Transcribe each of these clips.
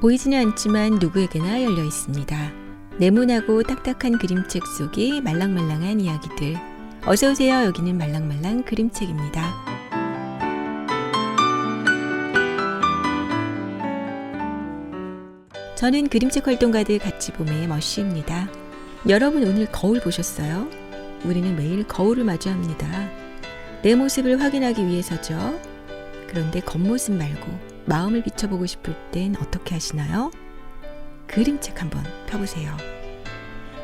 보이지는 않지만 누구에게나 열려 있습니다. 네모나고 딱딱한 그림책 속의 말랑말랑한 이야기들. 어서 오세요. 여기는 말랑말랑 그림책입니다. 저는 그림책 활동가들 같이 봄의 머쉬입니다. 여러분 오늘 거울 보셨어요? 우리는 매일 거울을 마주합니다. 내 모습을 확인하기 위해서죠. 그런데 겉모습 말고 마음을 비춰보고 싶을 땐 어떻게 하시나요? 그림책 한번 펴보세요.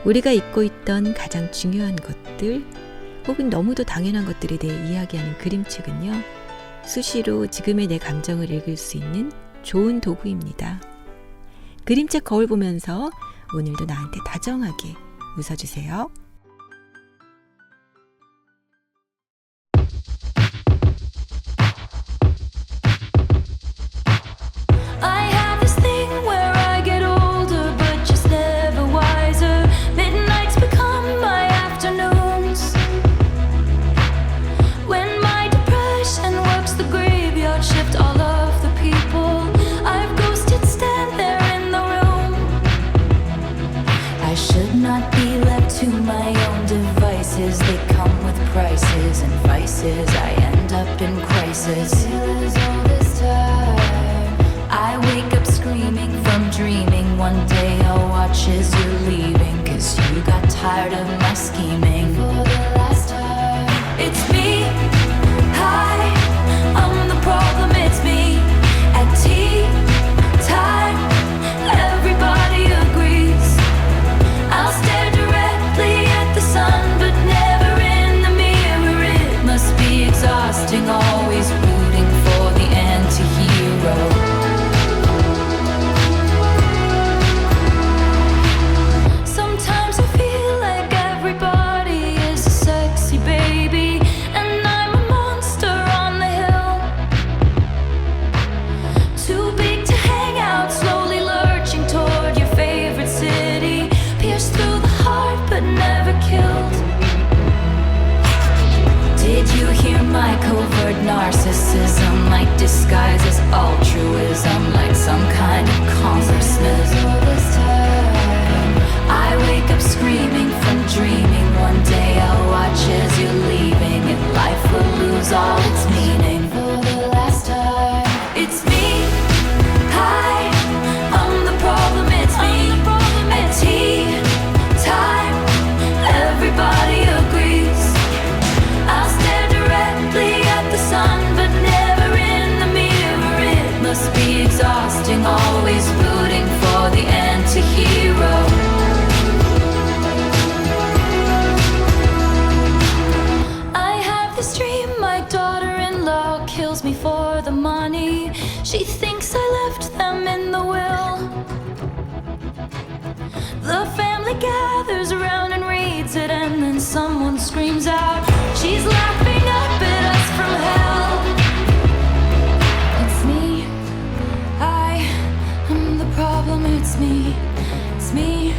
우리가 잊고 있던 가장 중요한 것들 혹은 너무도 당연한 것들에 대해 이야기하는 그림책은요. 수시로 지금의 내 감정을 읽을 수 있는 좋은 도구입니다. 그림책 거울 보면서 오늘도 나한테 다정하게 웃어주세요. To my own devices, they come with prices and vices. I end up in crisis. All this time, I wake up screaming from dreaming. One day I'll watch as you're leaving, 'cause you got tired of my scheming. For the last time, it's me. Hi, I'm the problem. It's me. At tea time, everybody agrees. I'll stare directly at the sun, but never in the mirror. It must be exhausting, always rooting for the anti-hero. Sometimes I feel like everybody is a sexy baby, and I'm a monster on the hill. Too big to hang out, slowly lurching toward your favorite city. Pierced through the heart but never killed. Did you hear my covert narcissism? Like disguise as altruism, like some kind of consciousness. All this time, I wake up screaming from dreaming. One day I'll watch as you're leaving, and life will lose all its meaning. For the last time, it's me. Hi, I'm the problem. It's me. At tea time, everybody agrees. I'll stare directly at the sun, but never in the mirror. It must be exhausting, always rooting for the anti-hero. I have this dream, my daughter-in-law kills me for the money. She thinks I left them in the will. The family gathers around and reads it, and then someone screams out, she's laughing up at us from hell. It's me. I'm the problem. It's me. It's me.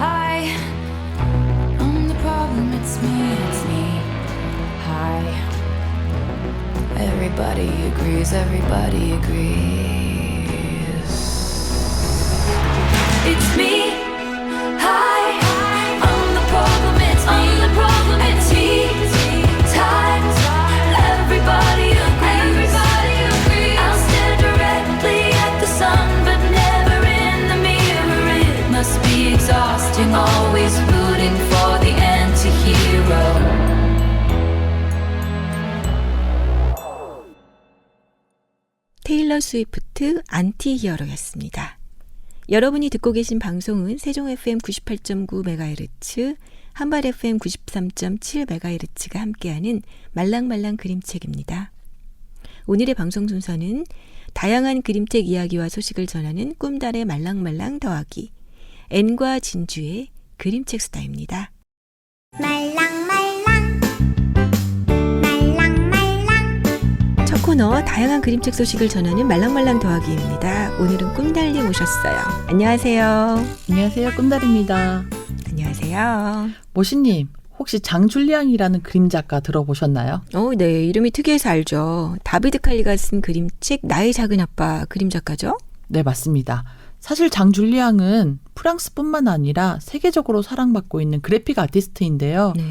I'm the problem. It's me. It's me. Everybody agrees. Everybody agrees. It's me. Hi, I'm the problem. It's me. I'm the problem. It's tea time. Everybody agrees. Everybody agrees. I'll stare directly at the sun, but never in the mirror. It must be exhausting, always rooting for the anti-hero. 테일러 스위프트 안티히어로였습니다. 여러분이 듣고 계신 방송은 세종 FM 98.9MHz, 한발 FM 93.7MHz가 함께하는 말랑말랑 그림책입니다. 오늘의 방송 순서는 다양한 그림책 이야기와 소식을 전하는 꿈달의 말랑말랑 더하기 N과 진주의 그림책 수다입니다. 말랑말랑 말랑말랑 첫 코너 다양한 그림책 소식을 전하는 말랑말랑 더하기입니다. 오늘은 꿈달님 오셨어요. 안녕하세요. 안녕하세요. 꿈달입니다. 안녕하세요. 모시님, 혹시 장줄리앙이라는 그림 작가 들어보셨나요? 네. 이름이 특이해서 알죠. 다비드 칼리가 쓴 그림책 나의 작은 아빠 그림 작가죠? 네, 맞습니다. 사실 장 줄리앙은 프랑스뿐만 아니라 세계적으로 사랑받고 있는 그래픽 아티스트인데요. 네.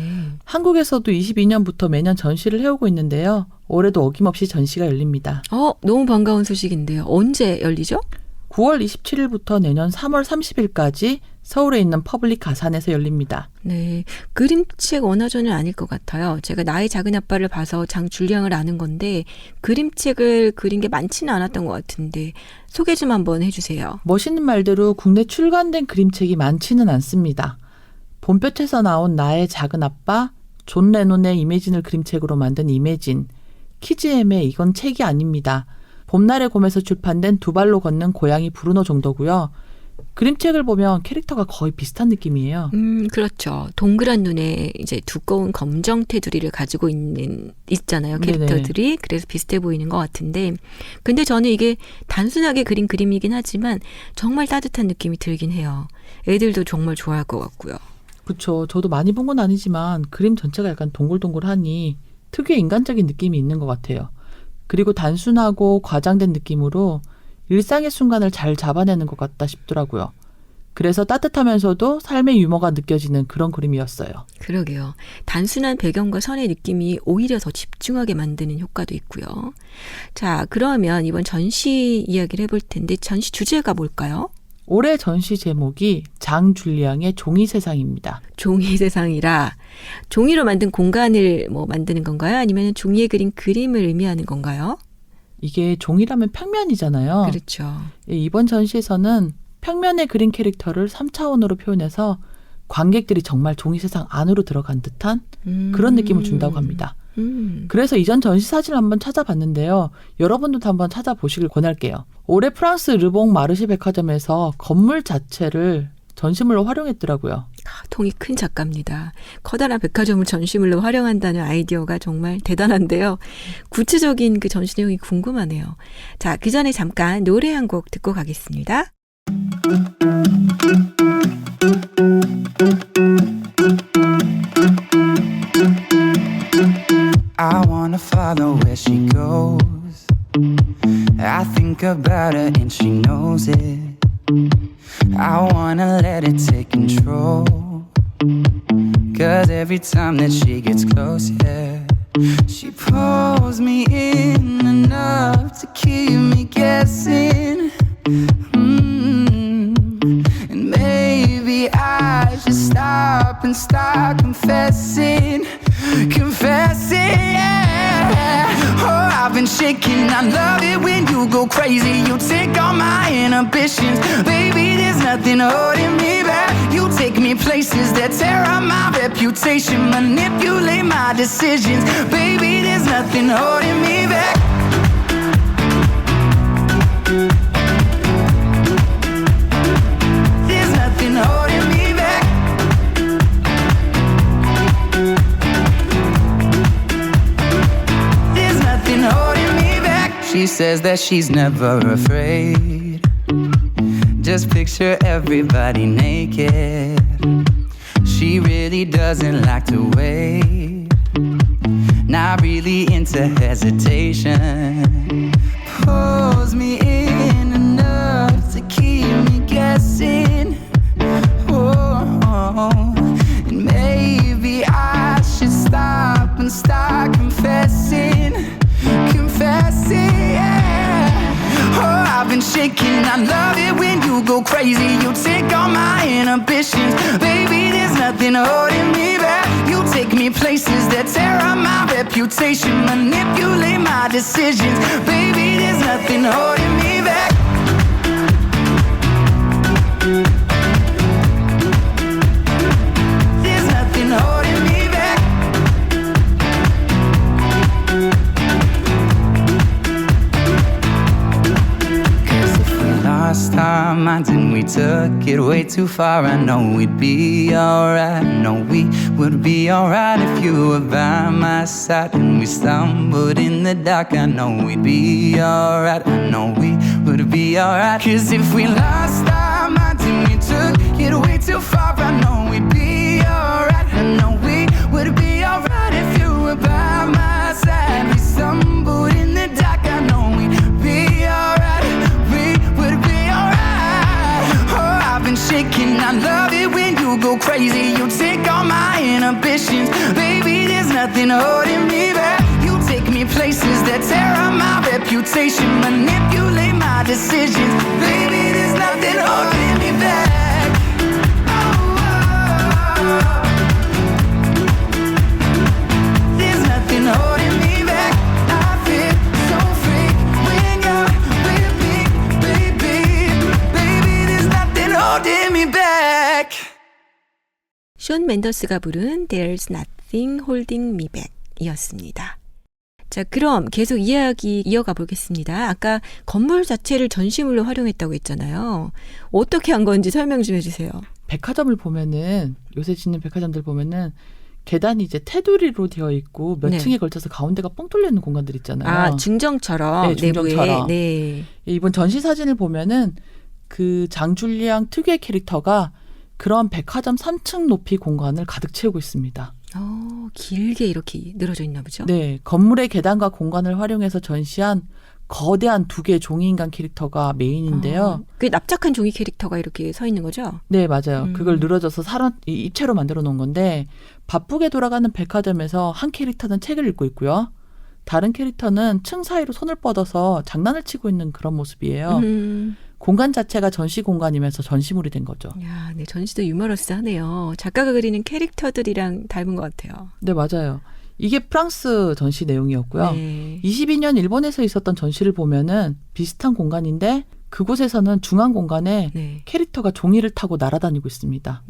한국에서도 22년부터 매년 전시를 해오고 있는데요. 올해도 어김없이 전시가 열립니다. 너무 반가운 소식인데요. 언제 열리죠? 9월 27일부터 내년 3월 30일까지 서울에 있는 퍼블릭 가산에서 열립니다. 네. 그림책 원화전은 아닐 것 같아요. 제가 나의 작은 아빠를 봐서 장 줄리앙을 아는 건데 그림책을 그린 게 많지는 않았던 것 같은데 소개 좀 한번 해주세요. 멋있는 말대로 국내 출간된 그림책이 많지는 않습니다. 봄볕에서 나온 나의 작은 아빠, 존 레논의 이매진을 그림책으로 만든 이매진, 키즈엠의 이건 책이 아닙니다. 봄날의 곰에서 출판된 두 발로 걷는 고양이 브루노 정도고요. 그림책을 보면 캐릭터가 거의 비슷한 느낌이에요. 그렇죠. 동그란 눈에 이제 두꺼운 검정 테두리를 가지고 있잖아요. 캐릭터들이. 네네. 그래서 비슷해 보이는 것 같은데. 근데 저는 이게 단순하게 그린 그림이긴 하지만 정말 따뜻한 느낌이 들긴 해요. 애들도 정말 좋아할 것 같고요. 그렇죠. 저도 많이 본 건 아니지만 그림 전체가 약간 동글동글하니 특유의 인간적인 느낌이 있는 것 같아요. 그리고 단순하고 과장된 느낌으로 일상의 순간을 잘 잡아내는 것 같다 싶더라고요. 그래서 따뜻하면서도 삶의 유머가 느껴지는 그런 그림이었어요. 그러게요. 단순한 배경과 선의 느낌이 오히려 더 집중하게 만드는 효과도 있고요. 자, 그러면 이번 전시 이야기를 해볼 텐데 전시 주제가 뭘까요? 올해 전시 제목이 장 줄리앙의 종이 세상입니다. 종이 세상이라 종이로 만든 공간을 만드는 건가요? 아니면 종이에 그린 그림을 의미하는 건가요? 이게 종이라면 평면이잖아요. 그렇죠. 이번 전시에서는 평면에 그린 캐릭터를 3차원으로 표현해서 관객들이 정말 종이 세상 안으로 들어간 듯한 그런 느낌을 준다고 합니다. 그래서 이전 전시 사진을 한번 찾아봤는데요. 여러분들도 한번 찾아보시길 권할게요. 올해 프랑스 르봉 마르시 백화점에서 건물 자체를 전시물로 활용했더라고요. 통이 큰 작가입니다. 커다란 백화점을 전시물로 활용한다는 아이디어가 정말 대단한데요. 구체적인 그 전시 내용이 궁금하네요. 자, 그 전에 잠깐 노래 한 곡 듣고 가겠습니다. I wanna follow where she goes. I think about her and she knows it. I wanna let it take control. Cause every time that she gets close, yeah, she pulls me in enough to keep me guessing. And maybe I should stop and start confessing. Confessing, yeah. Oh, I've been shaking. I love it when you go crazy. You take all my inhibitions. Baby, there's nothing holding me back. You take me places that tear up my reputation. Manipulate my decisions. Baby, there's nothing holding me back. There's nothing holding me back. There's nothing holding me back. She says that she's never afraid. Just picture everybody naked. She really doesn't like to wait. Not really into hesitation. Pulls me in enough to keep me guessing. Oh, and maybe I should stop and start confessing. Confessing, yeah. Oh, I've been shaking. I love it when you go crazy. You take all my inhibitions. Baby, there's nothing holding me back. You take me places that tear up my reputation. Manipulate my decisions. Baby, there's nothing holding me back. There's nothing holding me back. Cause if we lost our minds and we took it way too far, I know we'd be alright. I know we would be alright if you were by my side. And we stumbled in the dark, I know we'd be alright. I know we would be alright. Cause if we lost our minds and we took it way too far, I know we'd be alright. I know we would be alright if you were by my side. We stumbled in the dark, I know we'd be alright. We would be nothing holding me back. You take me places that tear up my reputation, manipulate my decisions. Baby, there's nothing holding me back. There's nothing holding me back. I feel so free when you're with me, baby. Baby, there's nothing holding me back. 숀 맨더스가 부른 There's Nothing Holding Me Back 이었습니다. 자, 그럼 계속 이야기 이어가 보겠습니다. 아까 건물 자체를 전시물로 활용했다고 했잖아요. 어떻게 한 건지 설명 좀 해주세요. 백화점을 보면은 요새 짓는 백화점들 보면은 계단이 이제 테두리로 되어 있고 몇 네. 층에 걸쳐서 가운데가 뻥 뚫려 있는 공간들 있잖아요. 아, 중정처럼 네, 중정처럼. 내부에. 네. 이번 전시 사진을 보면은 그 장줄리앙 특유의 캐릭터가 그런 백화점 3층 높이 공간을 가득 채우고 있습니다. 길게 이렇게 늘어져 있나 보죠? 네, 건물의 계단과 공간을 활용해서 전시한 거대한 두 개의 종이인간 캐릭터가 메인인데요. 그 납작한 종이 캐릭터가 이렇게 서 있는 거죠? 네, 맞아요. 그걸 늘어져서 입체로 만들어 놓은 건데 바쁘게 돌아가는 백화점에서 한 캐릭터는 책을 읽고 있고요. 다른 캐릭터는 층 사이로 손을 뻗어서 장난을 치고 있는 그런 모습이에요. 공간 자체가 전시 공간이면서 전시물이 된 거죠. 야, 네, 전시도 유머러스하네요. 작가가 그리는 캐릭터들이랑 닮은 것 같아요. 네, 맞아요. 이게 프랑스 전시 내용이었고요. 네. 22년 일본에서 있었던 전시를 보면은 비슷한 공간인데 그곳에서는 중앙 공간에 네. 캐릭터가 종이를 타고 날아다니고 있습니다.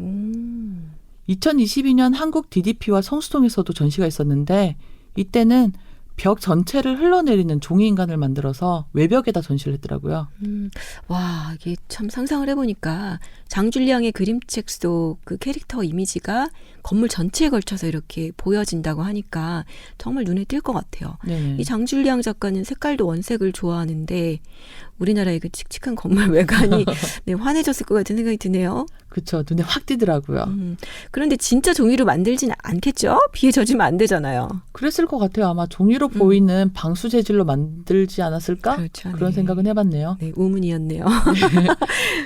2022년 한국 DDP와 성수동에서도 전시가 있었는데 이때는 벽 전체를 흘러내리는 종이인간을 만들어서 외벽에다 전시를 했더라고요. 와, 이게 참 상상을 해보니까 장줄리앙의 그림책 속 그 캐릭터 이미지가 건물 전체에 걸쳐서 이렇게 보여진다고 하니까 정말 눈에 띌 것 같아요. 네. 이 장줄리앙 작가는 색깔도 원색을 좋아하는데 우리나라의 그 칙칙한 건물 외관이 네, 환해졌을 것 같은 생각이 드네요. 그렇죠. 눈에 확 띄더라고요. 그런데 진짜 종이로 만들진 않겠죠? 비에 젖으면 안 되잖아요. 그랬을 것 같아요. 아마 종이로 보이는 방수 재질로 만들지 않았을까? 그렇죠. 그런 네. 생각은 해봤네요. 네, 우문이었네요.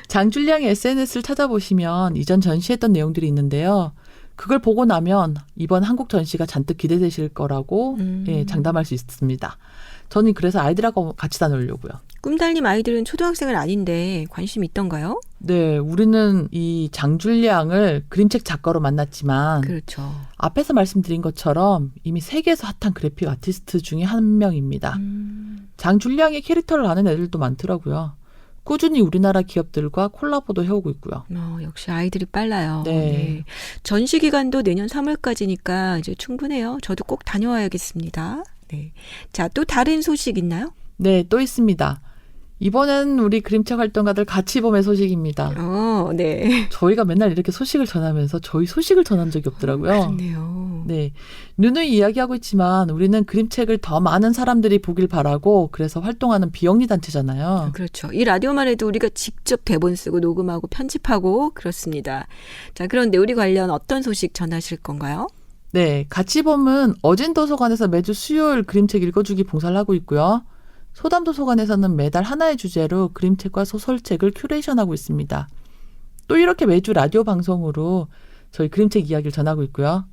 장줄리앙의 SNS를 찾아보시면 이전 전시했던 내용들이 있는데요. 그걸 보고 나면 이번 한국 전시가 잔뜩 기대되실 거라고 예, 장담할 수 있습니다. 저는 그래서 아이들하고 같이 다녀오려고요. 꿈달님 아이들은 초등학생은 아닌데 관심 있던가요? 네, 우리는 이 장줄리앙을 그림책 작가로 만났지만 그렇죠. 앞에서 말씀드린 것처럼 이미 세계에서 핫한 그래픽 아티스트 중에 한 명입니다. 장줄리앙의 캐릭터를 아는 애들도 많더라고요. 꾸준히 우리나라 기업들과 콜라보도 해오고 있고요. 역시 아이들이 빨라요. 네. 전시 기간도 내년 3월까지니까 이제 충분해요. 저도 꼭 다녀와야겠습니다. 네. 자, 또 다른 소식 있나요? 네, 또 있습니다. 이번엔 우리 그림책 활동가들 같이 봄의 소식입니다. 네. 저희가 맨날 이렇게 소식을 전하면서 저희 소식을 전한 적이 없더라고요. 그렇네요. 네, 누누이 이야기하고 있지만 우리는 그림책을 더 많은 사람들이 보길 바라고 그래서 활동하는 비영리 단체잖아요. 그렇죠. 이 라디오만 해도 우리가 직접 대본 쓰고 녹음하고 편집하고 그렇습니다. 자, 그런데 우리 관련 어떤 소식 전하실 건가요? 네, 같이 봄은 어진도서관에서 매주 수요일 그림책 읽어주기 봉사를 하고 있고요. 소담도서관에서는 매달 하나의 주제로 그림책과 소설책을 큐레이션하고 있습니다. 또 이렇게 매주 라디오 방송으로 저희 그림책 이야기를 전하고 있고요.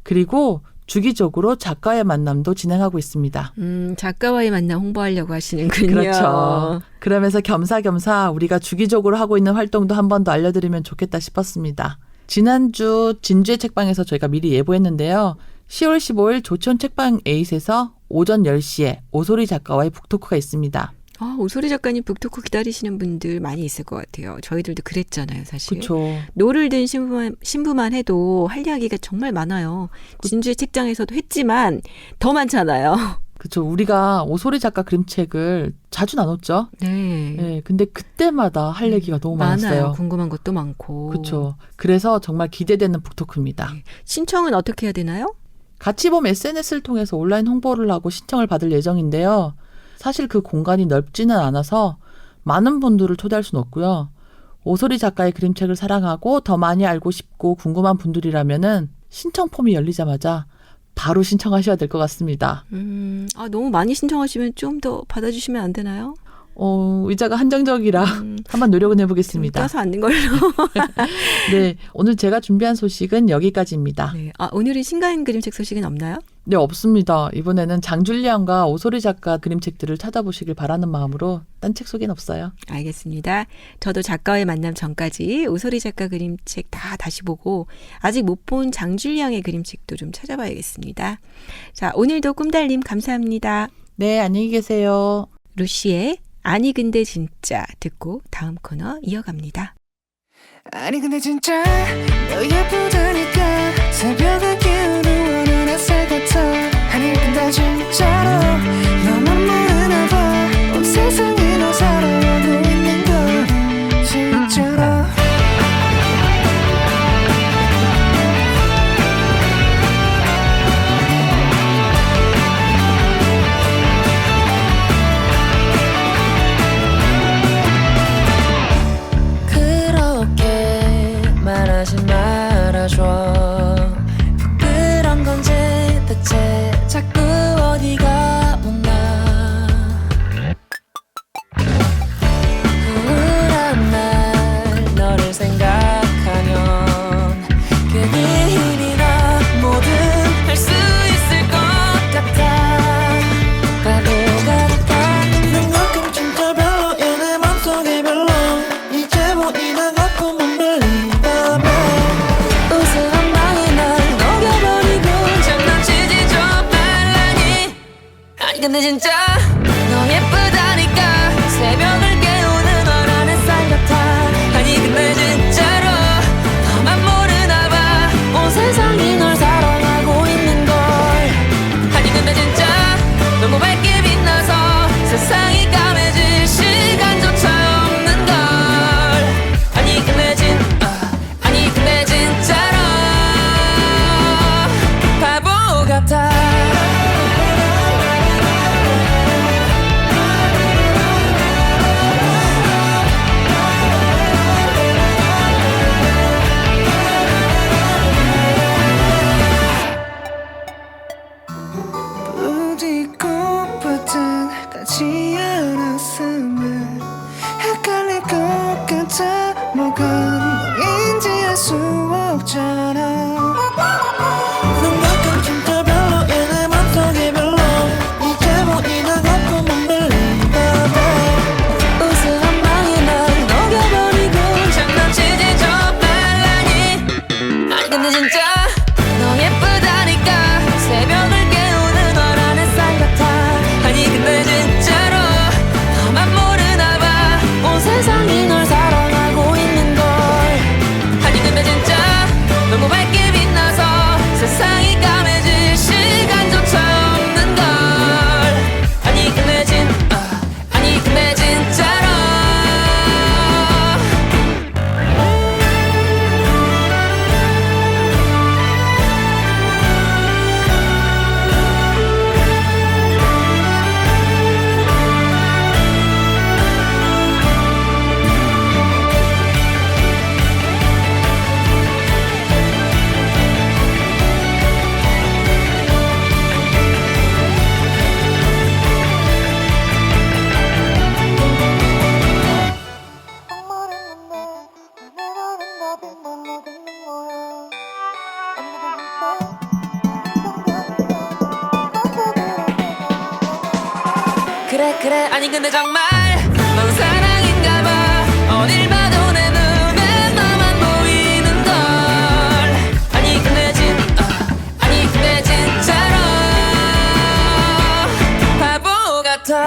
그리고 주기적으로 작가의 만남도 진행하고 있습니다. 작가와의 만남 홍보하려고 하시는군요. 그렇죠. 그러면서 겸사겸사 우리가 주기적으로 하고 있는 활동도 한 번 더 알려드리면 좋겠다 싶었습니다. 지난주 진주의 책방에서 저희가 미리 예보했는데요. 10월 15일 조천 책방 8에서 오전 10시에 오소리 작가와의 북토크가 있습니다. 오소리 작가님 북토크 기다리시는 분들 많이 있을 것 같아요. 저희들도 그랬잖아요, 사실. 그렇죠. 노를 든 신부만 해도 할 이야기가 정말 많아요. 진주의 책장에서도 했지만 더 많잖아요. 그렇죠. 우리가 오소리 작가 그림책을 자주 나눴죠. 네. 네, 근데 그때마다 할 얘기가 너무 많았어요. 많아요. 궁금한 것도 많고. 그렇죠. 그래서 정말 기대되는 북토크입니다. 네. 신청은 어떻게 해야 되나요? 같이 봄 SNS를 통해서 온라인 홍보를 하고 신청을 받을 예정인데요. 사실 그 공간이 넓지는 않아서 많은 분들을 초대할 수는 없고요. 오소리 작가의 그림책을 사랑하고 더 많이 알고 싶고 궁금한 분들이라면은 신청 폼이 열리자마자 바로 신청하셔야 될 것 같습니다. 너무 많이 신청하시면 좀 더 받아주시면 안 되나요? 의자가 한정적이라 한번 노력은 해보겠습니다. 껴서 앉는 걸로. 네, 오늘 제가 준비한 소식은 여기까지입니다. 네. 오늘은 신간 그림책 소식은 없나요? 네, 없습니다. 이번에는 장줄리안과 오소리 작가 그림책들을 찾아보시길 바라는 마음으로 딴 책 소개는 없어요. 알겠습니다. 저도 작가와의 만남 전까지 오소리 작가 그림책 다 다시 보고 아직 못 본 장줄리앙의 그림책도 좀 찾아봐야겠습니다. 자, 오늘도 꿈달님 감사합니다. 네, 안녕히 계세요. 루시의 아니 근데 진짜 듣고 다음 코너 이어갑니다. 아니 근데 진짜 너 예쁘다니까 새벽을 깨우는 원한 햇살 같아 아니 근데 진짜로 너만 모르나 봐온 세상이 너 사랑하고 있는 걸 진짜로 그렇게 말하지 말아줘 부끄러운 건지 대체 자꾸 어디가 못나 우울한 날 너를 생각하면 괜히 힘이 나 뭐든 할 수 있을 것 같아 바보 같아 난 가끔 진짜 별로야 내 맘속에 별로 이제 보이는 것뿐만 들린다며 우스한 방이 날 녹여버리고 장난치지 좀 말라니 아니 근데 진짜 너 예쁘다니까 새벽을 깨우는 어란 햇살 같아 아니 근데 진짜로 너만 모르나 봐온 세상이 널 사랑하고 있는 걸 아니 근데 진짜 너무 밝게 빛나서 세상이 까매질 시간조차 없는 걸 아니 근데 진짜로 바보 같아 부디 꽃밭은 가지 않았으면 헷갈릴 것 같아 뭐가 너인지 알 수 없잖아 넌 가끔 진짜 별로야 내 맘속에 별로 이제 보이는 것뿐만 들린다 우스한 방이 날 녹여버리고 장난치지 좀 말라니 아니 근데 진짜 너 예쁘다니까 새벽을 깨우는 어란 햇살 같아 아니 근데 진짜로 너만 모르나 봐온 세상이 널 사랑하고 있는 걸 아니 근데 진짜 너무 밝게 빛나서 세상이 까매질 시간조차 없는 걸 아니 근데 진짜로 그래 아니 근데 정말 넌 사랑인가 봐 어딜 봐도 내 눈에 너만 보이는 걸 아니 근데 진짜로 바보 같아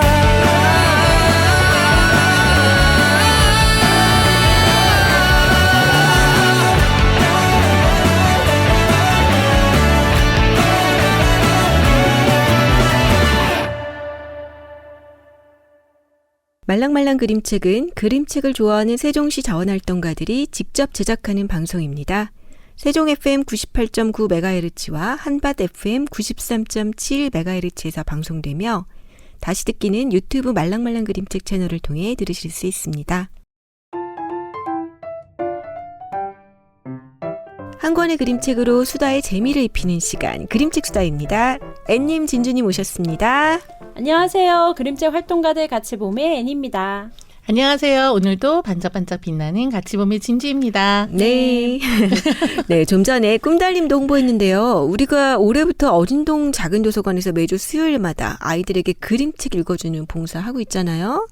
말랑말랑 그림책은 그림책을 좋아하는 세종시 자원활동가들이 직접 제작하는 방송입니다. 세종 FM 98.9MHz와 한밭 FM 93.7MHz에서 방송되며 다시 듣기는 유튜브 말랑말랑 그림책 채널을 통해 들으실 수 있습니다. 한 권의 그림책으로 수다에 재미를 입히는 시간, 그림책 수다입니다. 앤님, 진주님 오셨습니다. 안녕하세요. 그림책 활동가들 같이 봄의 앤입니다. 안녕하세요. 오늘도 반짝반짝 빛나는 같이봄의 진주입니다. 네. 네, 좀 전에 꿈달림도 홍보했는데요. 우리가 올해부터 어진동 작은 도서관에서 매주 수요일마다 아이들에게 그림책 읽어주는 봉사하고 있잖아요.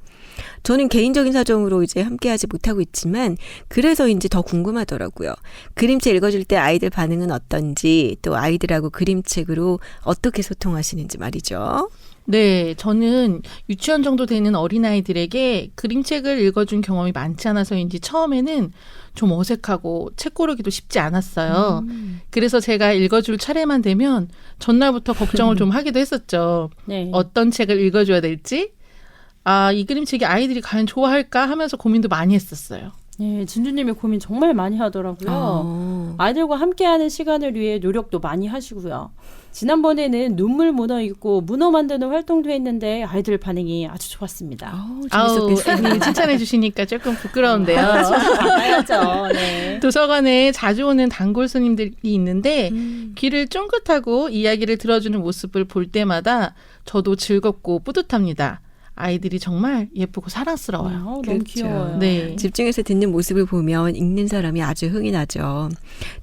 저는 개인적인 사정으로 이제 함께하지 못하고 있지만 그래서인지 더 궁금하더라고요. 그림책 읽어줄 때 아이들 반응은 어떤지, 또 아이들하고 그림책으로 어떻게 소통하시는지 말이죠. 네, 저는 유치원 정도 되는 어린아이들에게 그림책을 읽어준 경험이 많지 않아서인지 처음에는 좀 어색하고 책 고르기도 쉽지 않았어요. 그래서 제가 읽어줄 차례만 되면 전날부터 걱정을 좀 하기도 했었죠. 네. 어떤 책을 읽어줘야 될지, 이 그림책이 아이들이 과연 좋아할까 하면서 고민도 많이 했었어요. 네, 진주님이 고민 정말 많이 하더라고요. 아이들과 함께하는 시간을 위해 노력도 많이 하시고요. 지난번에는 눈물 문어 읽고 문어 만드는 활동도 했는데 아이들 반응이 아주 좋았습니다. 재밌었겠어요. 애들이 칭찬해 주시니까 조금 부끄러운데요. 받아야죠. 네. 도서관에 자주 오는 단골 손님들이 있는데 귀를 쫑긋하고 이야기를 들어주는 모습을 볼 때마다 저도 즐겁고 뿌듯합니다. 아이들이 정말 예쁘고 사랑스러워요. 너무 그렇죠. 귀여워요. 네. 집중해서 듣는 모습을 보면 읽는 사람이 아주 흥이 나죠.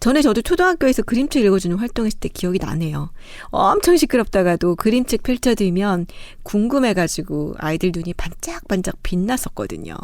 전에 저도 초등학교에서 그림책 읽어주는 활동했을 때 기억이 나네요. 엄청 시끄럽다가도 그림책 펼쳐들면 궁금해가지고 아이들 눈이 반짝반짝 빛났었거든요.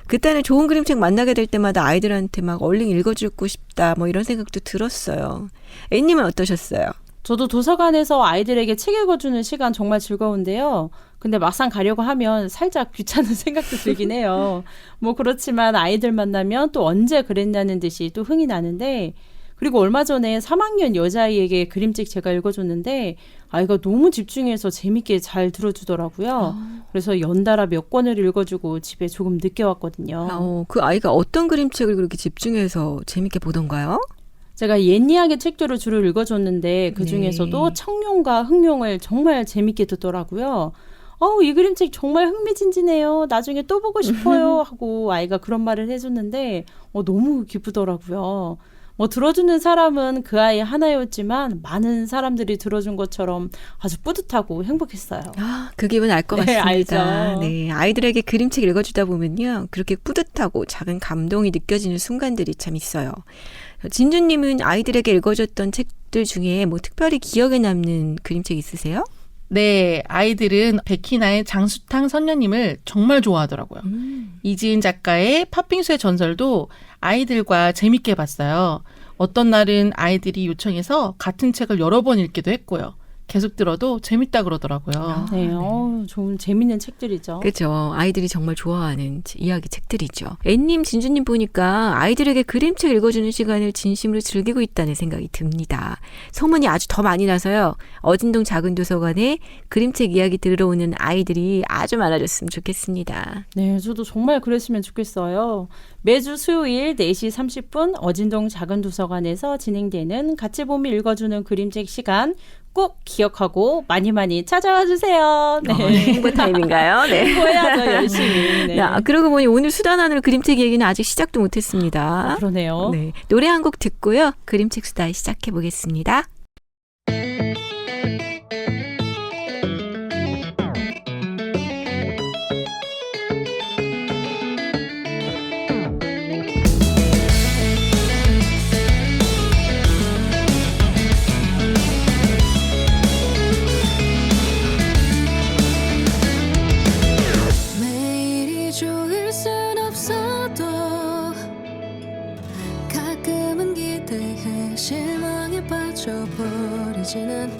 그때는 좋은 그림책 만나게 될 때마다 아이들한테 막 얼른 읽어주고 싶다 뭐 이런 생각도 들었어요. A님은 어떠셨어요? 저도 도서관에서 아이들에게 책 읽어주는 시간 정말 즐거운데요. 근데 막상 가려고 하면 살짝 귀찮은 생각도 들긴 해요. 뭐 그렇지만 아이들 만나면 또 언제 그랬냐는 듯이 또 흥이 나는데, 그리고 얼마 전에 3학년 여자아이에게 그림책 제가 읽어줬는데 아이가 너무 집중해서 재밌게 잘 들어주더라고요. 그래서 연달아 몇 권을 읽어주고 집에 조금 늦게 왔거든요. 그 아이가 어떤 그림책을 그렇게 집중해서 재밌게 보던가요? 제가 옛 이야기 책들을 주로 읽어줬는데 그중에서도 네. 청룡과 흑룡을 정말 재밌게 듣더라고요. 이 그림책 정말 흥미진진해요. 나중에 또 보고 싶어요. 하고 아이가 그런 말을 해줬는데 너무 기쁘더라고요. 뭐 들어주는 사람은 그 아이 하나였지만 많은 사람들이 들어준 것처럼 아주 뿌듯하고 행복했어요. 그 기분 알 것 네, 같습니다. 알죠. 네, 아이들에게 그림책 읽어주다 보면요. 그렇게 뿌듯하고 작은 감동이 느껴지는 순간들이 참 있어요. 진주님은 아이들에게 읽어줬던 책들 중에 뭐 특별히 기억에 남는 그림책 있으세요? 네, 아이들은 백희나의 장수탕 선녀님을 정말 좋아하더라고요. 이지은 작가의 팥빙수의 전설도 아이들과 재밌게 봤어요. 어떤 날은 아이들이 요청해서 같은 책을 여러 번 읽기도 했고요. 계속 들어도 재밌다 그러더라고요. 네, 좋은 재밌는 책들이죠. 그렇죠. 아이들이 정말 좋아하는 이야기 책들이죠. 앤님, 진주님 보니까 아이들에게 그림책 읽어주는 시간을 진심으로 즐기고 있다는 생각이 듭니다. 소문이 아주 더 많이 나서요. 어진동 작은 도서관에 그림책 이야기 들으러 오는 아이들이 아주 많아졌으면 좋겠습니다. 네, 저도 정말 그랬으면 좋겠어요. 매주 수요일 4시 30분 어진동 작은 도서관에서 진행되는 같이 봄이 읽어주는 그림책 시간 꼭 기억하고 많이 많이 찾아와 주세요. 네. 홍보 타임인가요? 네. 홍보해야죠, 열심히. 네. 그러고 보니 오늘 수다 나눌 그림책 얘기는 아직 시작도 못했습니다. 그러네요. 네, 노래 한 곡 듣고요. 그림책 수다 시작해 보겠습니다. 매일이 좋을 순 없어도 가끔은 기대해 실망에 빠져버리지는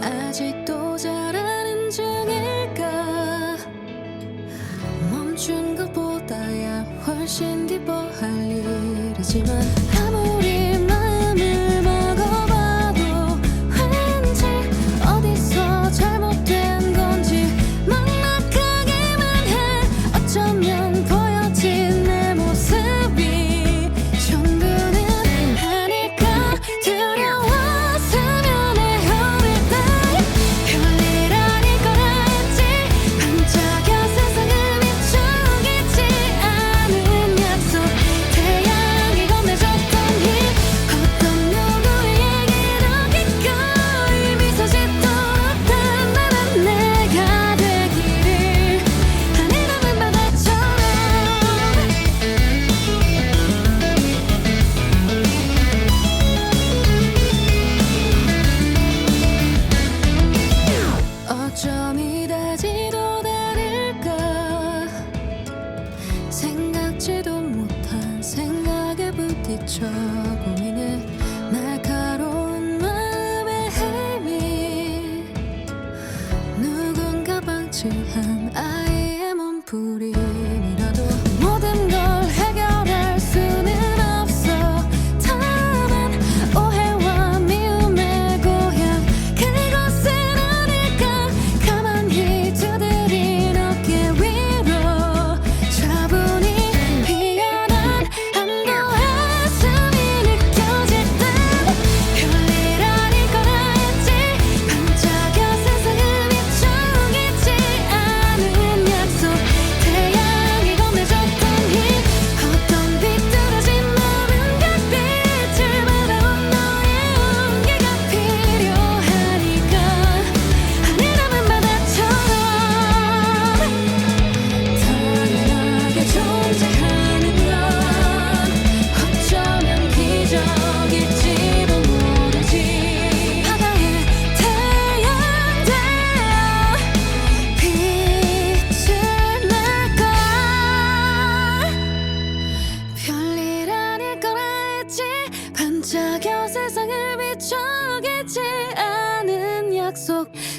아직도 잘하는 중일까. 멈춘 것보다야 훨씬 기뻐할 일이지만 아무리 마음을 먹어봐도 왠지 어디서 잘못된 건지 막막하기만 해. 어쩌면 보여진 내 모습이 전부는 아닐까. 두려웠으면 해. 어릴 때 별일 아닐 거라 했지. 반짝여 세상을 비추겠지 않은 약속. 태양이 건네줬던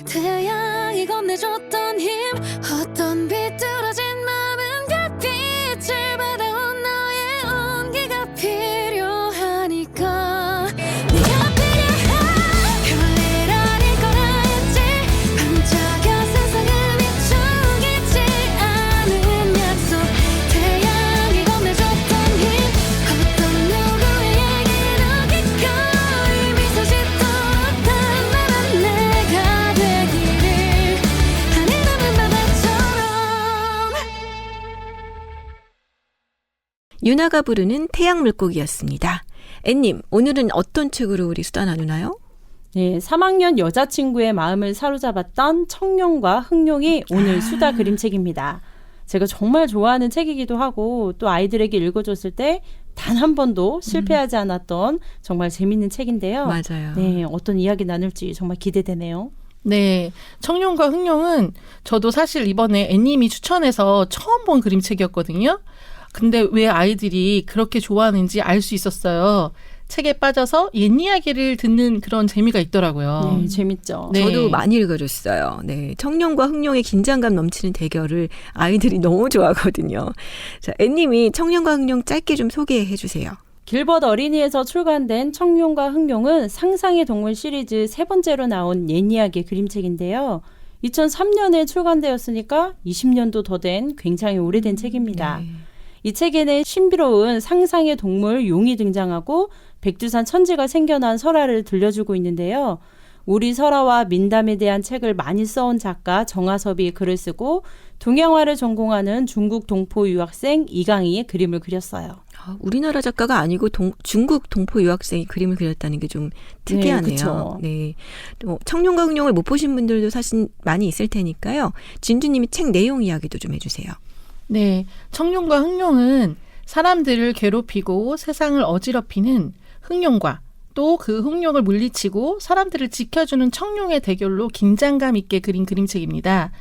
태양이 건네줬던 힘 어떤 비뚤어진 마음은 별빛을 받아온 너의 온기가 필요하니까 네가 필요해 별일 아닐 거라 했지 반짝여 세상을 비추겠지 않은 약속 태양이 건네줬던 힘 어떤 누구의 얘기도 기꺼이 미소 짓도록 단단한 내가 되기를 하늘 담은 바다처럼. 유나가 부르는 태양 물고기였습니다. 앤님, 오늘은 어떤 책으로 우리 수다 나누나요? 네, 3학년 여자친구의 마음을 사로잡았던 청룡과 흑룡이 오늘 수다 그림책입니다. 제가 정말 좋아하는 책이기도 하고 또 아이들에게 읽어줬을 때 단 한 번도 실패하지 않았던 정말 재밌는 책인데요. 맞아요. 네, 어떤 이야기 나눌지 정말 기대되네요. 네, 청룡과 흑룡은 저도 사실 이번에 앤님이 추천해서 처음 본 그림책이었거든요. 근데 왜 아이들이 그렇게 좋아하는지 알 수 있었어요. 책에 빠져서 옛 이야기를 듣는 그런 재미가 있더라고요. 네, 재밌죠. 네. 저도 많이 읽어줬어요. 네, 청룡과 흑룡의 긴장감 넘치는 대결을 아이들이 너무 좋아하거든요. 자, 앤님이 청룡과 흑룡 짧게 좀 소개해 주세요. 길벗 어린이에서 출간된 청룡과 흑룡은 상상의 동물 시리즈 세 번째로 나온 옛 이야기 그림책인데요. 2003년에 출간되었으니까 20년도 더 된 굉장히 오래된 책입니다. 네. 이 책에는 신비로운 상상의 동물 용이 등장하고 백두산 천지가 생겨난 설화를 들려주고 있는데요. 우리 설화와 민담에 대한 책을 많이 써온 작가 정하섭이 글을 쓰고 동양화를 전공하는 중국 동포 유학생 이강희의 그림을 그렸어요. 우리나라 작가가 아니고 중국 동포 유학생이 그림을 그렸다는 게 좀 특이하네요. 그쵸. 네, 또 청룡과 흑룡을 못 보신 분들도 사실 많이 있을 테니까요. 진주님이 책 내용 이야기도 좀 해주세요. 네, 청룡과 흑룡은 사람들을 괴롭히고 세상을 어지럽히는 흑룡과 또 그 흑룡을 물리치고 사람들을 지켜주는 청룡의 대결로 긴장감 있게 그린 그림책입니다.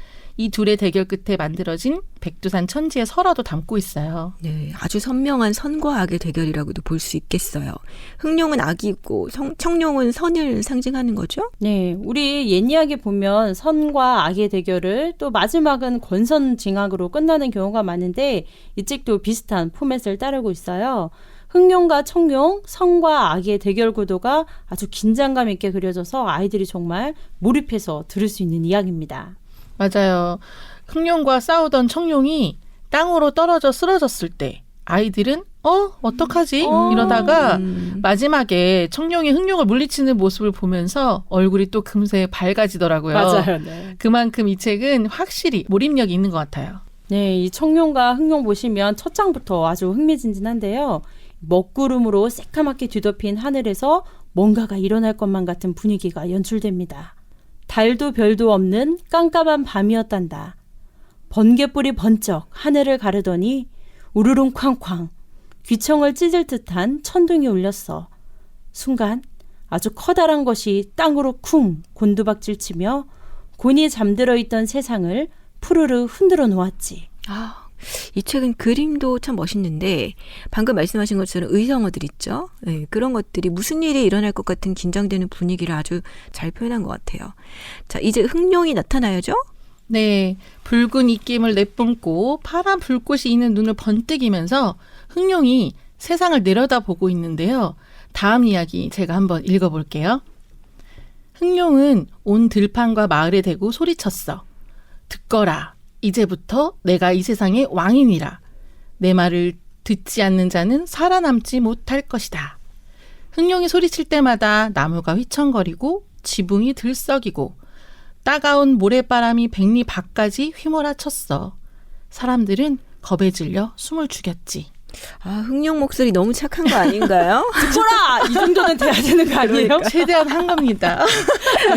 이 둘의 대결 끝에 만들어진 백두산 천지의 설화도 담고 있어요. 네, 아주 선명한 선과 악의 대결이라고도 볼 수 있겠어요. 흑룡은 악이고 청룡은 선을 상징하는 거죠? 네, 우리 옛 이야기 보면 선과 악의 대결을 또 마지막은 권선징악으로 끝나는 경우가 많은데 이 책도 비슷한 포맷을 따르고 있어요. 흑룡과 청룡, 선과 악의 대결 구도가 아주 긴장감 있게 그려져서 아이들이 정말 몰입해서 들을 수 있는 이야기입니다. 맞아요. 흑룡과 싸우던 청룡이 땅으로 떨어져 쓰러졌을 때 아이들은 어떡하지? 이러다가 마지막에 청룡이 흑룡을 물리치는 모습을 보면서 얼굴이 또 금세 밝아지더라고요. 맞아요. 네. 그만큼 이 책은 확실히 몰입력이 있는 것 같아요. 네, 이 청룡과 흑룡 보시면 첫 장부터 아주 흥미진진한데요. 먹구름으로 새까맣게 뒤덮인 하늘에서 뭔가가 일어날 것만 같은 분위기가 연출됩니다. 달도 별도 없는 깜깜한 밤이었단다. 번개불이 번쩍 하늘을 가르더니 우르릉 쾅쾅 귀청을 찢을 듯한 천둥이 울렸어. 순간 아주 커다란 것이 땅으로 쿵 곤두박질치며 곤히 잠들어 있던 세상을 푸르르 흔들어 놓았지. 이 책은 그림도 참 멋있는데 방금 말씀하신 것처럼 의성어들 있죠. 네, 그런 것들이 무슨 일이 일어날 것 같은 긴장되는 분위기를 아주 잘 표현한 것 같아요. 자, 이제 흑룡이 나타나야죠. 네, 붉은 입김을 내뿜고 파란 불꽃이 있는 눈을 번뜩이면서 흑룡이 세상을 내려다보고 있는데요. 다음 이야기 제가 한번 읽어볼게요. 흑룡은 온 들판과 마을에 대고 소리쳤어. 듣거라. 이제부터 내가 이 세상의 왕이니라. 내 말을 듣지 않는 자는 살아남지 못할 것이다. 흑룡이 소리칠 때마다 나무가 휘청거리고 지붕이 들썩이고 따가운 모래바람이 백리 밖까지 휘몰아쳤어. 사람들은 겁에 질려 숨을 죽였지. 흑룡 목소리 너무 착한 거 아닌가요? 듣거라! 이 정도는 돼야 되는 거 아니에요? 최대한 한 겁니다.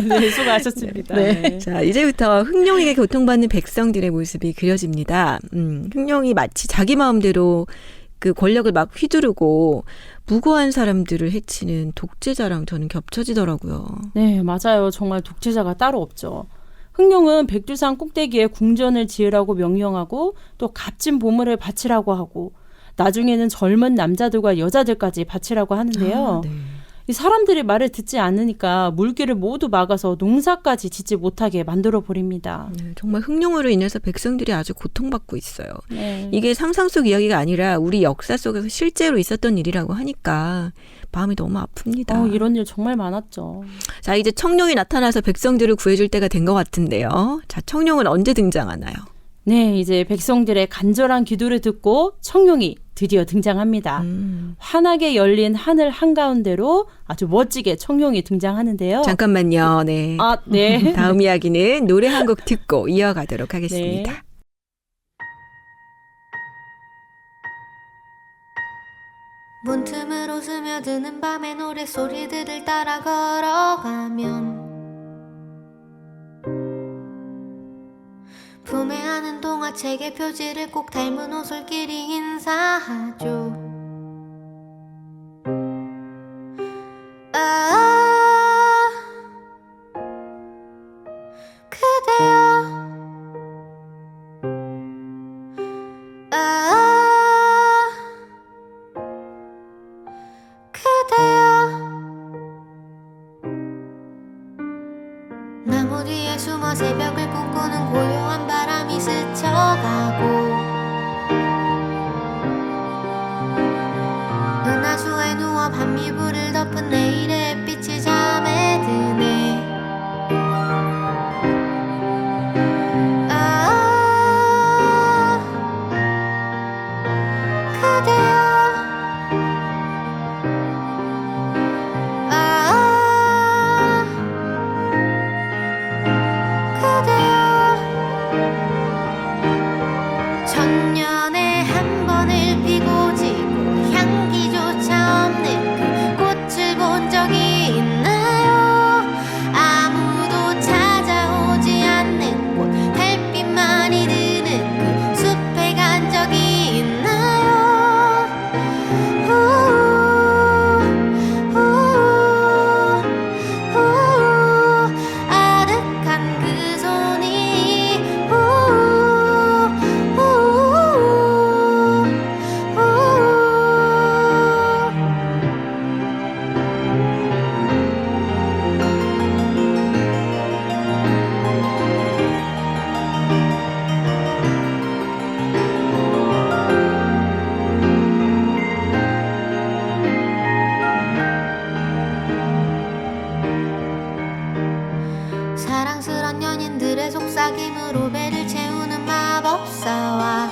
네, 수고하셨습니다. 네. 자, 이제부터 흑룡에게 고통받는 백성들의 모습이 그려집니다. 흑룡이 마치 자기 마음대로 그 권력을 막 휘두르고 무고한 사람들을 해치는 독재자랑 저는 겹쳐지더라고요. 네, 맞아요. 정말 독재자가 따로 없죠. 흑룡은 백두산 꼭대기에 궁전을 지으라고 명령하고 또 값진 보물을 바치라고 하고 나중에는 젊은 남자들과 여자들까지 바치라고 하는데요. 네. 이 사람들이 말을 듣지 않으니까 물길을 모두 막아서 농사까지 짓지 못하게 만들어 버립니다. 네, 정말 흑룡으로 인해서 백성들이 아주 고통받고 있어요. 네. 이게 상상 속 이야기가 아니라 우리 역사 속에서 실제로 있었던 일이라고 하니까 마음이 너무 아픕니다. 이런 일 정말 많았죠. 자, 이제 청룡이 나타나서 백성들을 구해줄 때가 된 것 같은데요. 자, 청룡은 언제 등장하나요? 네, 이제 백성들의 간절한 기도를 듣고 청룡이 드디어 등장합니다. 환하게 열린 하늘 한가운데로 아주 멋지게 청룡이 등장하는데요. 잠깐만요. 네. 네. 다음 이야기는 노래 한 곡 듣고 이어가도록 하겠습니다. 네. 문틈으로 스며드는 밤의 노랫소리들을 따라 걸어가면 품에 안은 동화책의 표지를 꼭 닮은 옷을끼리 인사하죠. 아, 그대여. 아, 그대여. 나무 뒤에 숨어 새벽을 꿈꾸는 고요한 바람이 스쳐가고 은하수에 누워 밤이불을 덮은 내일의 햇빛이 잠에 드네. 아, 그대여. 아, 그대여. 천년에 한 번을 피고 지고 향기조차 없는 그 꽃을 본 적이 있나요? 아무도 찾아오지 않는 곳 달빛만이 드는 그 숲에 간 적이 있나요? 아득한 그 손이 사랑스런 연인들의 속삭임으로 배를 채우는 마법사와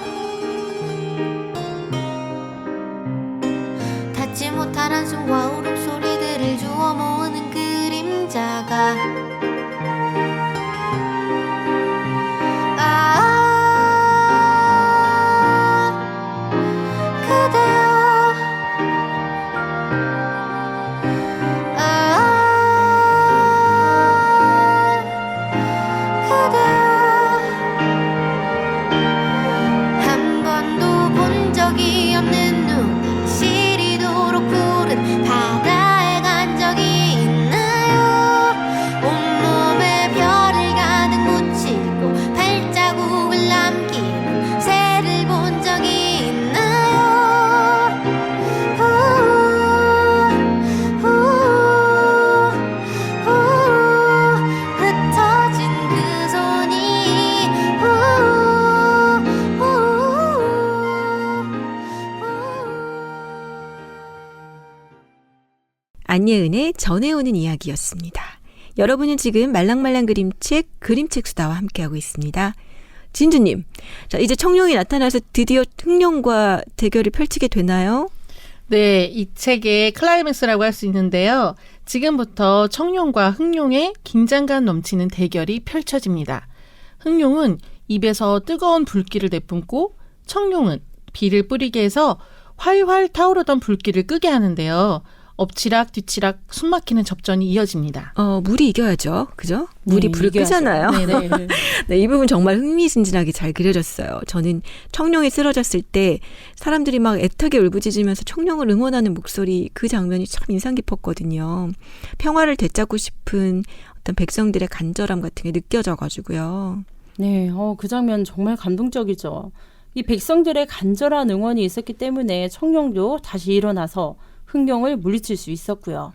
닿지 못할 한숨과 울음소리들을 주워 모으는 그림자가 그대여. 한 번도 본 적이 없는 눈이 시리도록 푸른 바다에 간 적이 있나요? 온몸에 별을 가득 묻히고 발자국을 남기는 새를 본 적이 있나요? 흩어진 그 손이 안예은의 전해오는 이야기였습니다. 여러분은 지금 말랑말랑 그림책 수다와 함께하고 있습니다. 진주님, 자, 이제 청룡이 나타나서 드디어 흑룡과 대결을 펼치게 되나요? 네, 이 책의 클라이맥스라고 할 수 있는데요. 지금부터 청룡과 흑룡의 긴장감 넘치는 대결이 펼쳐집니다. 흑룡은 입에서 뜨거운 불길을 내뿜고 청룡은 비를 뿌리게 해서 활활 타오르던 불길을 끄게 하는데요. 엎치락 뒤치락 숨막히는 접전이 이어집니다. 물이 이겨야죠. 그죠? 물이 불을 이겨야죠. 끄잖아요. 네네. 네, 이 부분 정말 흥미진진하게 잘 그려졌어요. 저는 청룡이 쓰러졌을 때 사람들이 막 애타게 울부짖으면서 청룡을 응원하는 목소리, 그 장면이 참 인상 깊었거든요. 평화를 되찾고 싶은 어떤 백성들의 간절함 같은 게 느껴져가지고요. 네, 그 장면 정말 감동적이죠. 이 백성들의 간절한 응원이 있었기 때문에 청룡도 다시 일어나서 흑룡을 물리칠 수 있었고요.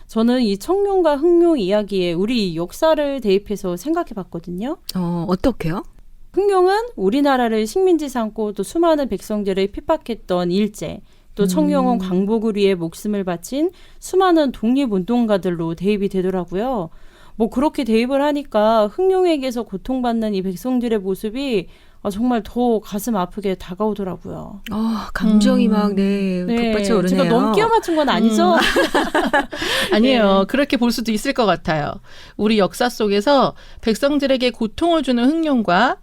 저는 이 청룡과 흑룡 이야기에 우리 역사를 대입해서 생각해 봤거든요. 어떻게요? 흑룡은 우리나라를 식민지 삼고 또 수많은 백성들을 핍박했던 일제, 또 청룡은 광복을 위해 목숨을 바친 수많은 독립운동가들로 대입이 되더라고요. 뭐 그렇게 대입을 하니까 흑룡에게서 고통받는 이 백성들의 모습이 정말 더 가슴 아프게 다가오더라고요. 감정이 막 북받쳐 오르네요. 제가 너무 끼워 맞춘 건 아니죠? 아니에요. 그렇게 볼 수도 있을 것 같아요. 우리 역사 속에서 백성들에게 고통을 주는 흑룡과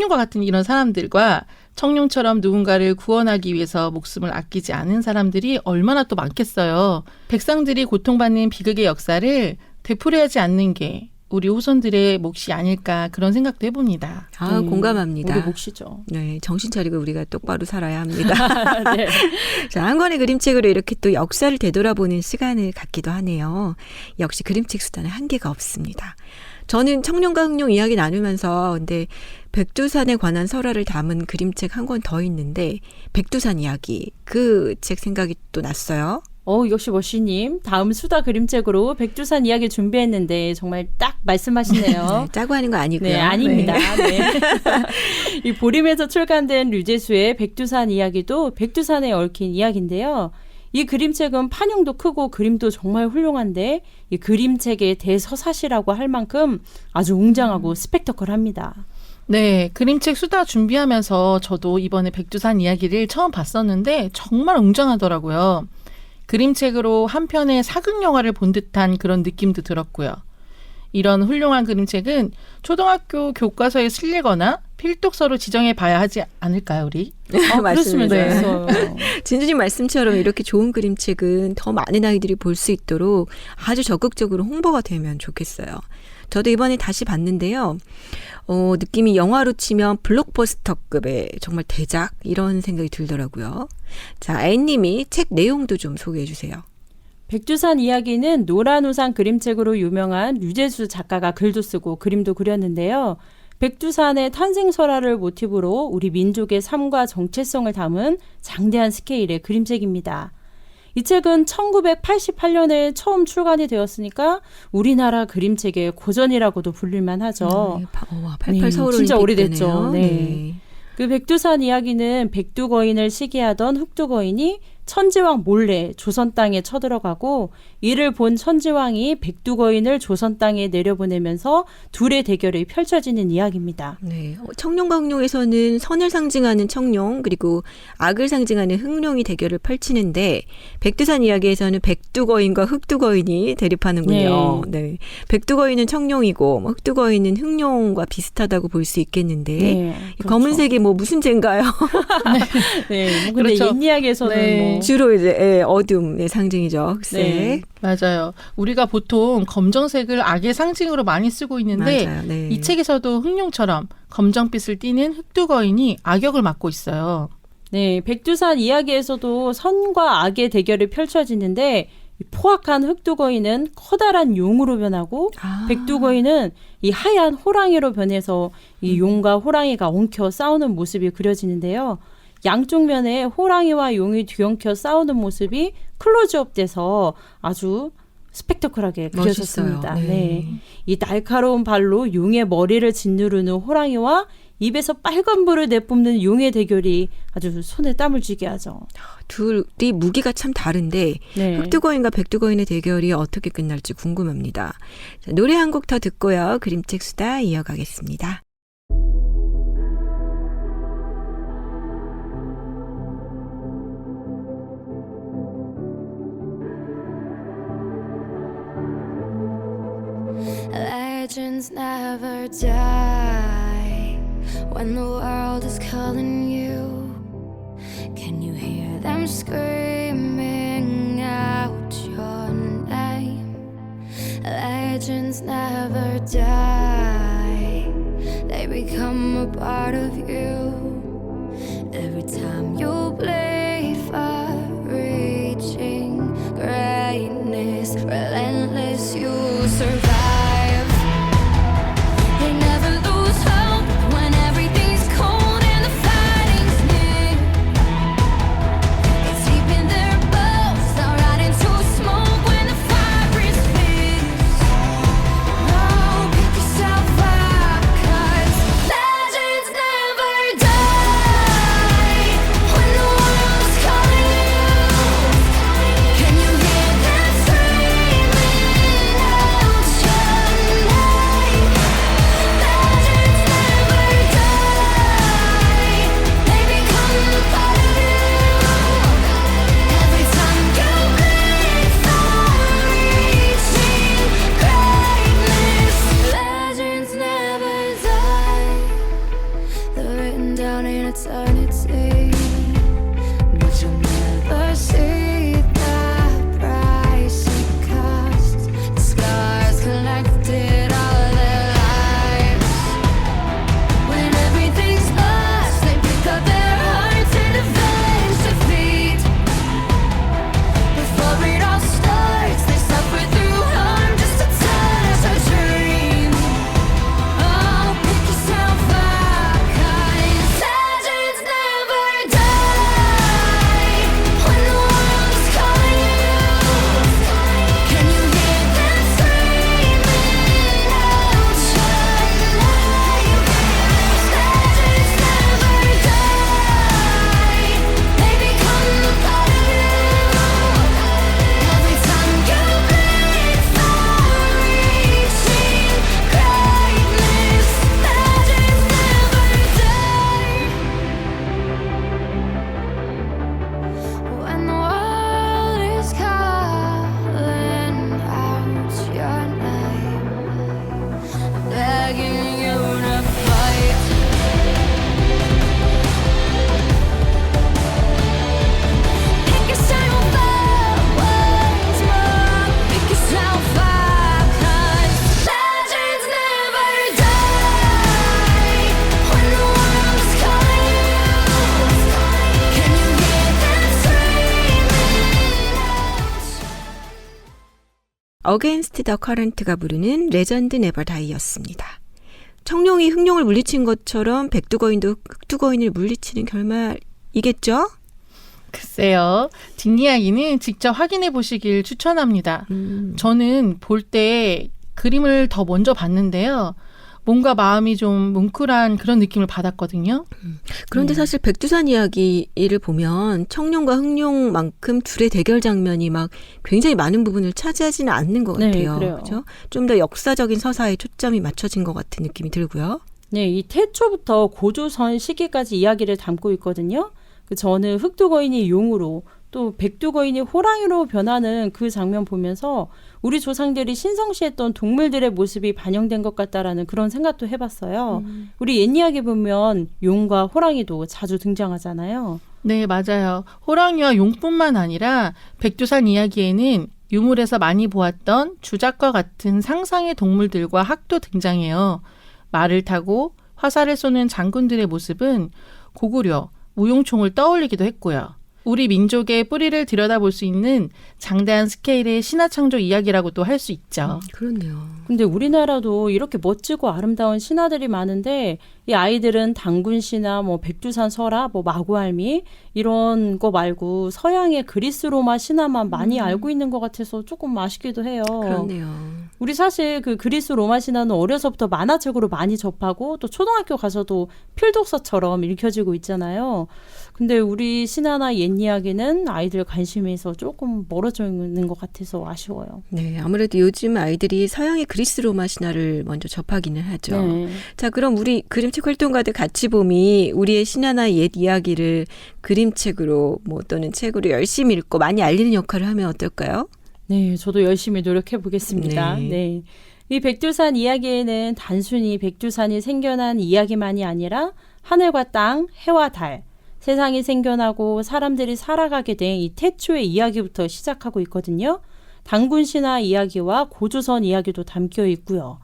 같은 이런 사람들과 청룡처럼 누군가를 구원하기 위해서 목숨을 아끼지 않은 사람들이 얼마나 또 많겠어요. 백성들이 고통받는 비극의 역사를 되풀이하지 않는 게 우리 후손들의 몫이 아닐까 그런 생각도 해봅니다. 공감합니다. 우리 몫이죠. 네, 정신 차리고 우리가 똑바로 살아야 합니다. 네. 자, 한 권의 그림책으로 이렇게 또 역사를 되돌아보는 시간을 갖기도 하네요. 역시 그림책 수단은 한계가 없습니다. 저는 청룡과 흑룡 이야기 나누면서 근데 백두산에 관한 설화를 담은 그림책 한 권 더 있는데 백두산 이야기 그 책 생각이 또 났어요. 역시 머시님 다음 수다 그림책으로 백두산 이야기 준비했는데 정말 딱 말씀하시네요. 네, 짜고 하는 거 아니고요. 네, 아닙니다. 네. 이 보림에서 출간된 류제수의 백두산 이야기도 백두산에 얽힌 이야기인데요. 이 그림책은 판형도 크고 그림도 정말 훌륭한데 이 그림책의 대서사시라고 할 만큼 아주 웅장하고 스펙터클합니다. 네, 그림책 수다 준비하면서 저도 이번에 백두산 이야기를 처음 봤었는데 정말 웅장하더라고요. 그림책으로 한 편의 사극 영화를 본 듯한 그런 느낌도 들었고요. 이런 훌륭한 그림책은 초등학교 교과서에 실리거나 필독서로 지정해 봐야 하지 않을까요, 우리? 그랬으면 좋겠어요. 진주님 말씀처럼 이렇게 좋은 그림책은 더 많은 아이들이 볼 수 있도록 아주 적극적으로 홍보가 되면 좋겠어요. 저도 이번에 다시 봤는데요. 느낌이 영화로 치면 블록버스터급의 정말 대작 이런 생각이 들더라고요. 자, 앤님이 책 내용도 좀 소개해 주세요. 백두산 이야기는 노란우산 그림책으로 유명한 류제수 작가가 글도 쓰고 그림도 그렸는데요. 백두산의 탄생 설화를 모티브로 우리 민족의 삶과 정체성을 담은 장대한 스케일의 그림책입니다. 이 책은 1988년에 처음 출간이 되었으니까 우리나라 그림책의 고전이라고도 불릴만 하죠. 88 서울올림픽 진짜 오래됐죠. 때네요. 네. 그 백두산 이야기는 백두거인을 시기하던 흑두거인이 천지왕 몰래 조선 땅에 쳐들어가고 이를 본 천지왕이 백두거인을 조선 땅에 내려보내면서 둘의 대결이 펼쳐지는 이야기입니다. 네, 청룡과 흑룡에서는 선을 상징하는 청룡 그리고 악을 상징하는 흑룡이 대결을 펼치는데 백두산 이야기에서는 백두거인과 흑두거인이 대립하는군요. 네. 백두거인은 청룡이고 흑두거인은 흑룡과 비슷하다고 볼 수 있겠는데 그렇죠. 검은색이 뭐 무슨 죄인가요? 네, 근데 그렇죠. 옛 이야기에서는 뭐 주로 이제 어둠의 상징이죠. 흑색. 네. 맞아요. 우리가 보통 검정색을 악의 상징으로 많이 쓰고 있는데 맞아요. 네. 이 책에서도 흑룡처럼 검정빛을 띠는 흑두거인이 악역을 맡고 있어요. 네, 백두산 이야기에서도 선과 악의 대결이 펼쳐지는데 이 포악한 흑두거인은 커다란 용으로 변하고 백두거인은 이 하얀 호랑이로 변해서 이 용과 호랑이가 엉켜 싸우는 모습이 그려지는데요. 양쪽 면에 호랑이와 용이 뒤엉켜 싸우는 모습이 클로즈업돼서 아주 스펙터클하게 그려졌습니다. 네. 이 날카로운 발로 용의 머리를 짓누르는 호랑이와 입에서 빨간 불을 내뿜는 용의 대결이 아주 손에 땀을 쥐게 하죠. 둘이 무기가 참 다른데 흑두거인과 백두거인의 대결이 어떻게 끝날지 궁금합니다. 자, 노래 한 곡 더 듣고요. 그림책 수다 이어가겠습니다. Legends never die when the world is calling you. Can you hear them screaming out your name? Legends never die, they become a part of you. Every time you bleed for reaching greatness, relentless, you survive. They never lose hope when everything's cold and the fighting's near. It's deep in their bones, they'll rot into smoke when the fire is broken down in eternity, but you'll never see the price it costs. The scars collected all their lives. When everything's lost, they pick up their hearts and avenge defeat. Before it all starts, they suffer through harm just to touch a dream. Oh, pick yourself up, 'cause legends never die. When the world is calling you, can you hear them screaming out your name? Legends never die. They become a part of you. Every time you bleed for reaching greatness, legends never die. When the world is calling out your name, begging you to fight. Pick yourself up once more. Pick yourself up, 'cause legends never die. When the world is calling you, can you hear them screaming out? 어게인스트 더 커런트가 부르는 레전드 네버 다이였습니다. 청룡이 흑룡을 물리친 것처럼 백두거인도 흑두거인을 물리치는 결말이겠죠? 글쎄요. 뒷이야기는 직접 확인해 보시길 추천합니다. 저는 볼 때 그림을 더 먼저 봤는데요. 뭔가 마음이 좀 뭉클한 그런 느낌을 받았거든요. 그런데 사실 백두산 이야기를 보면 청룡과 흑룡만큼 둘의 대결 장면이 막 굉장히 많은 부분을 차지하지는 않는 것 네, 같아요. 그래요. 그렇죠? 좀 더 역사적인 서사에 초점이 맞춰진 것 같은 느낌이 들고요. 네, 이 태초부터 고조선 시기까지 이야기를 담고 있거든요. 저는 흑두거인이 용으로 또 백두거인이 호랑이로 변하는 그 장면 보면서 우리 조상들이 신성시했던 동물들의 모습이 반영된 것 같다라는 그런 생각도 해봤어요. 우리 옛 이야기 보면 용과 호랑이도 자주 등장하잖아요. 네, 맞아요. 호랑이와 용뿐만 아니라 백두산 이야기에는 유물에서 많이 보았던 주작과 같은 상상의 동물들과 학도 등장해요. 말을 타고 화살을 쏘는 장군들의 모습은 고구려, 무용총을 떠올리기도 했고요. 우리 민족의 뿌리를 들여다볼 수 있는 장대한 스케일의 신화창조 이야기라고도 할 수 있죠. 그렇네요. 근데 우리나라도 이렇게 멋지고 아름다운 신화들이 많은데 이 아이들은 단군 신화, 뭐 백두산 설화, 뭐 마구할미 이런 거 말고 서양의 그리스 로마 신화만 많이 알고 있는 것 같아서 조금 아쉽기도 해요. 그렇네요. 우리 사실 그 그리스 로마 신화는 어려서부터 만화책으로 많이 접하고 또 초등학교 가서도 필독서처럼 읽혀지고 있잖아요. 근데 우리 신화나 옛 이야기는 아이들 관심에서 조금 멀어져 있는 것 같아서 아쉬워요. 네, 아무래도 요즘 아이들이 서양의 그리스 로마 신화를 먼저 접하기는 하죠. 네. 자, 그럼 우리 그림책 활동가들 같이 봄이 우리의 신화나 옛 이야기를 그림책으로 뭐 또는 책으로 열심히 읽고 많이 알리는 역할을 하면 어떨까요? 네, 저도 열심히 노력해 보겠습니다. 네. 네. 이 백두산 이야기에는 단순히 백두산이 생겨난 이야기만이 아니라 하늘과 땅, 해와 달, 세상이 생겨나고 사람들이 살아가게 된 이 태초의 이야기부터 시작하고 있거든요. 단군 신화 이야기와 고조선 이야기도 담겨 있고요.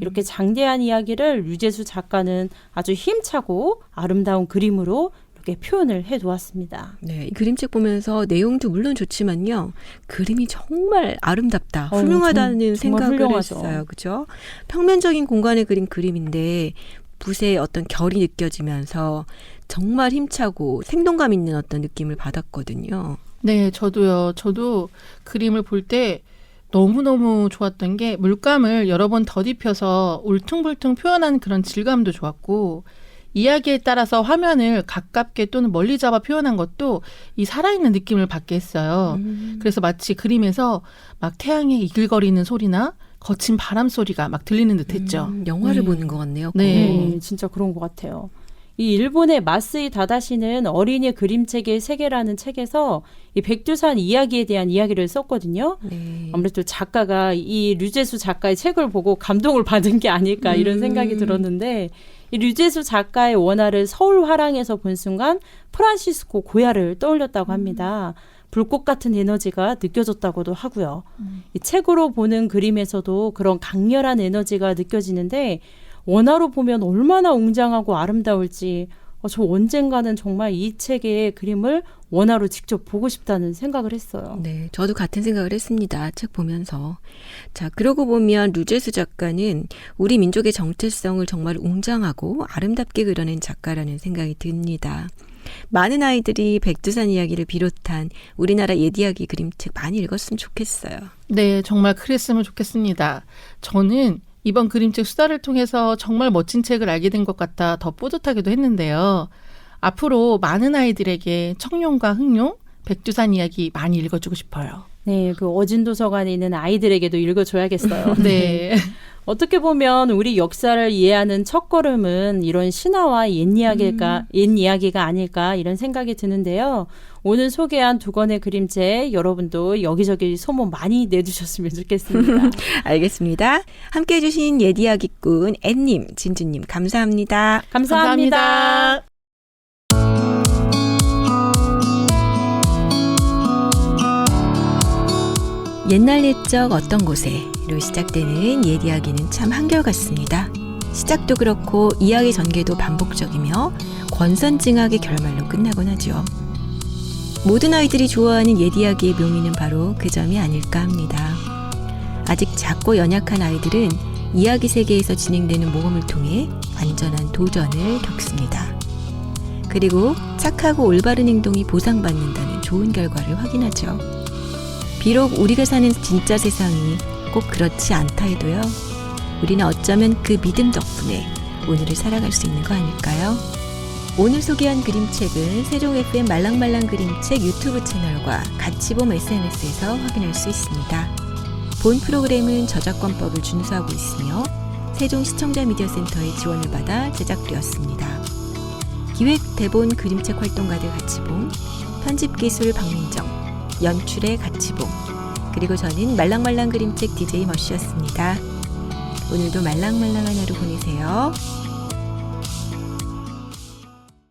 이렇게 장대한 이야기를 유재수 작가는 아주 힘차고 아름다운 그림으로 이렇게 표현을 해두었습니다. 네, 이 그림책 보면서 내용도 물론 좋지만요. 그림이 정말 아름답다, 훌륭하다는 정말 생각을 훌륭하죠. 했어요. 그죠? 평면적인 공간에 그린 그림인데 붓의 어떤 결이 느껴지면서 정말 힘차고 생동감 있는 어떤 느낌을 받았거든요. 네, 저도요. 저도 그림을 볼 때 너무너무 좋았던 게 물감을 여러 번 더딥혀서 울퉁불퉁 표현한 그런 질감도 좋았고 이야기에 따라서 화면을 가깝게 또는 멀리 잡아 표현한 것도 이 살아있는 느낌을 받게 했어요. 그래서 마치 그림에서 막 태양의 이글거리는 소리나 거친 바람 소리가 막 들리는 듯했죠. 영화를 보는 것 같네요. 네. 진짜 그런 것 같아요. 이 일본의 마스이 다다시는 어린이 그림책의 세계라는 책에서 이 백두산 이야기에 대한 이야기를 썼거든요. 네. 아무래도 작가가 이 류재수 작가의 책을 보고 감동을 받은 게 아닐까 이런 생각이 들었는데 이 류재수 작가의 원화를 서울 화랑에서 본 순간 프란시스코 고야를 떠올렸다고 합니다. 불꽃 같은 에너지가 느껴졌다고도 하고요. 이 책으로 보는 그림에서도 그런 강렬한 에너지가 느껴지는데 원화로 보면 얼마나 웅장하고 아름다울지 저 언젠가는 정말 이 책의 그림을 원화로 직접 보고 싶다는 생각을 했어요. 네, 저도 같은 생각을 했습니다. 책 보면서. 자, 그러고 보면 류재수 작가는 우리 민족의 정체성을 정말 웅장하고 아름답게 그려낸 작가라는 생각이 듭니다. 많은 아이들이 백두산 이야기를 비롯한 우리나라 옛 이야기 그림책 많이 읽었으면 좋겠어요. 네, 정말 그랬으면 좋겠습니다. 저는 이번 그림책 수다를 통해서 정말 멋진 책을 알게 된 것 같아 더 뿌듯하기도 했는데요. 앞으로 많은 아이들에게 청룡과 흑룡, 백두산 이야기 많이 읽어주고 싶어요. 네, 그 어진도서관에 있는 아이들에게도 읽어줘야겠어요. 네. 어떻게 보면 우리 역사를 이해하는 첫걸음은 이런 신화와 옛 이야기가 아닐까 이런 생각이 드는데요. 오늘 소개한 두 권의 그림책 여러분도 여기저기 소문 많이 내주셨으면 좋겠습니다. 알겠습니다. 함께해 주신 옛 이야기꾼 앤님, 진주님 감사합니다. 감사합니다. 옛날 옛적 어떤 곳에로 시작되는 옛 이야기는 참 한결같습니다. 시작도 그렇고 이야기 전개도 반복적이며 권선징악의 결말로 끝나곤 하죠. 모든 아이들이 좋아하는 옛 이야기의 묘미는 바로 그 점이 아닐까 합니다. 아직 작고 연약한 아이들은 이야기 세계에서 진행되는 모험을 통해 안전한 도전을 겪습니다. 그리고 착하고 올바른 행동이 보상받는다는 좋은 결과를 확인하죠. 비록 우리가 사는 진짜 세상이 꼭 그렇지 않다 해도요. 우리는 어쩌면 그 믿음 덕분에 오늘을 살아갈 수 있는 거 아닐까요? 오늘 소개한 그림책은 세종 FM 말랑말랑 그림책 유튜브 채널과 같이봄 SNS에서 확인할 수 있습니다. 본 프로그램은 저작권법을 준수하고 있으며 세종 시청자 미디어 센터의 지원을 받아 제작되었습니다. 기획, 대본, 그림책 활동가들 같이봄, 편집기술 박민정, 연출의 같이봄, 그리고 저는 말랑말랑 그림책 DJ 머씨였습니다. 오늘도 말랑말랑한 하루 보내세요.